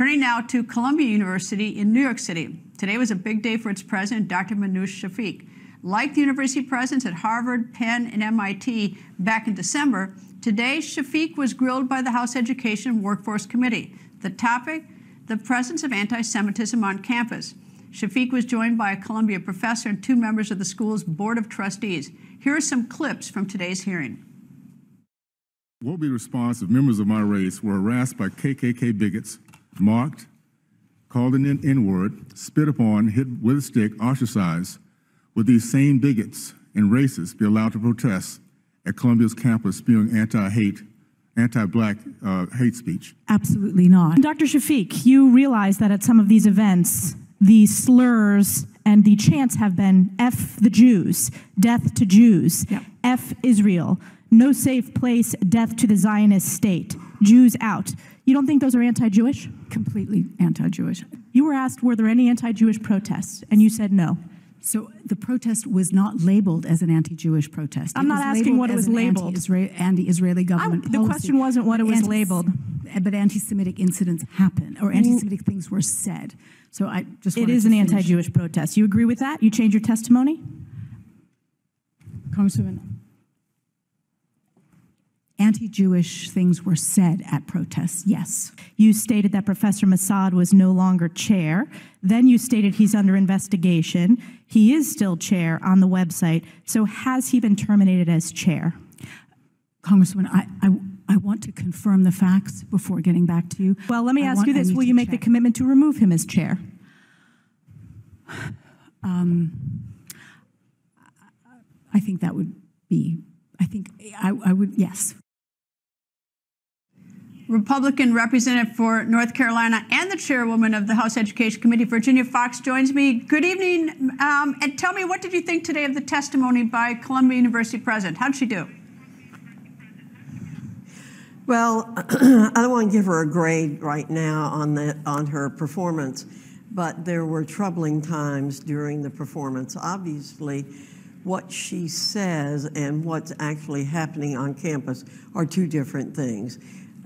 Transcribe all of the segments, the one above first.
Turning now to Columbia University in New York City. Today was a big day for its president, Dr. Minouche Shafik. Like the university presidents at Harvard, Penn, and MIT back in December, today Shafik was grilled by the House Education and Workforce Committee. The topic, the presence of anti-Semitism on campus. Shafik was joined by a Columbia professor and 2 members of the school's Board of Trustees. Here are some clips from today's hearing. What would be the response if members of my race were harassed by KKK bigots, mocked, called an N-word, spit upon, hit with a stick, ostracized? Would these same bigots and racists be allowed to protest at Columbia's campus spewing anti-black hate speech? Absolutely not. Dr. Shafik, you realize that at some of these events, the slurs and the chants have been F the Jews, death to Jews, yep. F Israel, no safe place, death to the Zionist state, Jews out. You don't think those are anti-Jewish? Completely anti-Jewish. You were asked, were there any anti-Jewish protests? And you said no. So the protest was not labeled as an anti-Jewish protest. I'm not asking what it was labeled. Anti-Israeli government policy. The question wasn't what it was labeled. But anti-Semitic incidents happen, or anti-Semitic things were said. So I just wanted It is to an finish. anti-Jewish protest. You agree with that? You change your testimony? Congresswoman, anti-Jewish things were said at protests, yes. You stated that Professor Mossad was no longer chair. Then you stated he's under investigation. He is still chair on the website. So has he been terminated as chair? Congresswoman, I want to confirm the facts before getting back to you. Well, let me ask you this. Will you make the commitment to remove him as chair? I think that would be, I would, yes. Republican representative for North Carolina and the chairwoman of the House Education Committee, Virginia Foxx, joins me. Good evening. And tell me, what did you think today of the testimony by Columbia University president? How did she do? Well, I don't want to give her a grade right now on her performance, but there were troubling times during the performance. Obviously, what she says and what's actually happening on campus are 2 different things.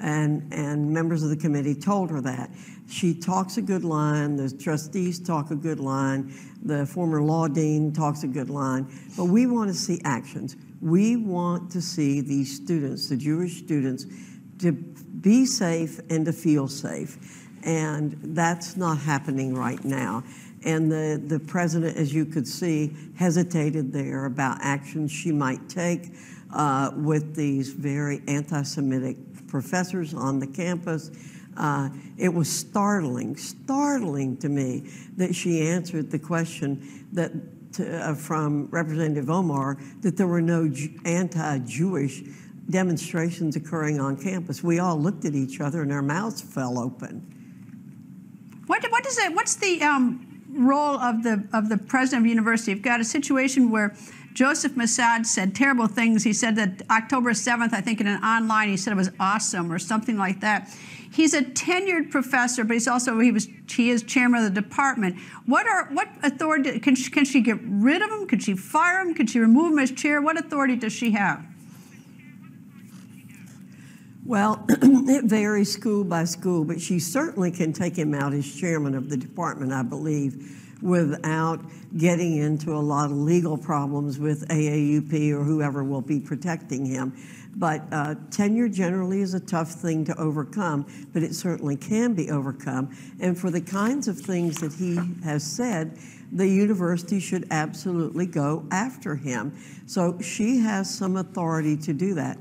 And members of the committee told her that. She talks a good line, the trustees talk a good line, the former law dean talks a good line, but we want to see actions. We want to see these students, the Jewish students, to be safe and to feel safe. And that's not happening right now. And the president, as you could see, hesitated there about actions she might take with these very anti-Semitic professors on the campus. It was startling to me that she answered the question that from Representative Omar that there were no anti-Jewish demonstrations occurring on campus. We all looked at each other and our mouths fell open. What's the role of the president of the university? You've got a situation where Joseph Mossad said terrible things. He said that October 7th, I think in an online, he said it was awesome or something like that. He's a tenured professor, but he is chairman of the department. What authority, can she get rid of him? Could she fire him? Could she remove him as chair? What authority does she have? Well, it varies school by school, but she certainly can take him out as chairman of the department, I believe, without getting into a lot of legal problems with AAUP or whoever will be protecting him. But tenure generally is a tough thing to overcome, but it certainly can be overcome. And for the kinds of things that he has said, the university should absolutely go after him. So she has some authority to do that.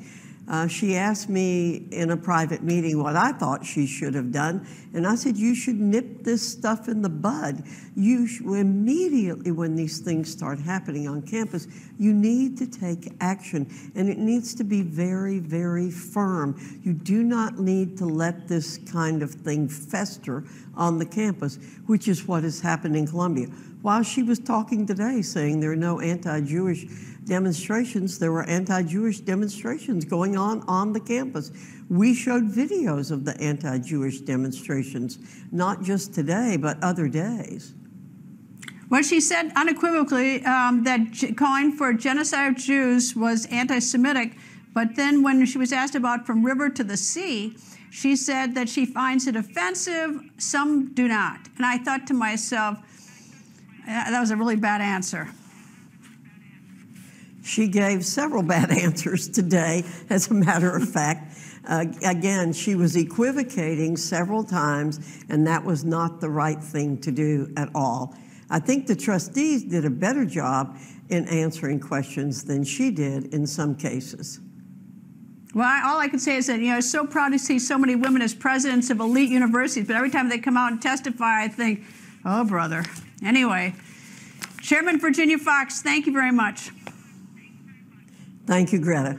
She asked me in a private meeting what I thought she should have done, and I said, you should nip this stuff in the bud. Immediately when these things start happening on campus, you need to take action, and it needs to be very, very firm. You do not need to let this kind of thing fester on the campus, which is what has happened in Columbia. While she was talking today saying there are no anti-Jewish demonstrations, there were anti-Jewish demonstrations going on the campus. We showed videos of the anti-Jewish demonstrations, not just today, but other days. Well, she said unequivocally that calling for genocide of Jews was anti-Semitic, but then when she was asked about from river to the sea, She said that she finds it offensive, some do not. And I thought to myself, that was a really bad answer. She gave several bad answers today, as a matter of fact. Again, she was equivocating several times, and that was not the right thing to do at all. I think the trustees did a better job in answering questions than she did in some cases. Well, all I can say is that, I'm so proud to see so many women as presidents of elite universities, but every time they come out and testify, I think, oh, brother. Anyway, Chairman Virginia Foxx, thank you very much. Thank you, Greta.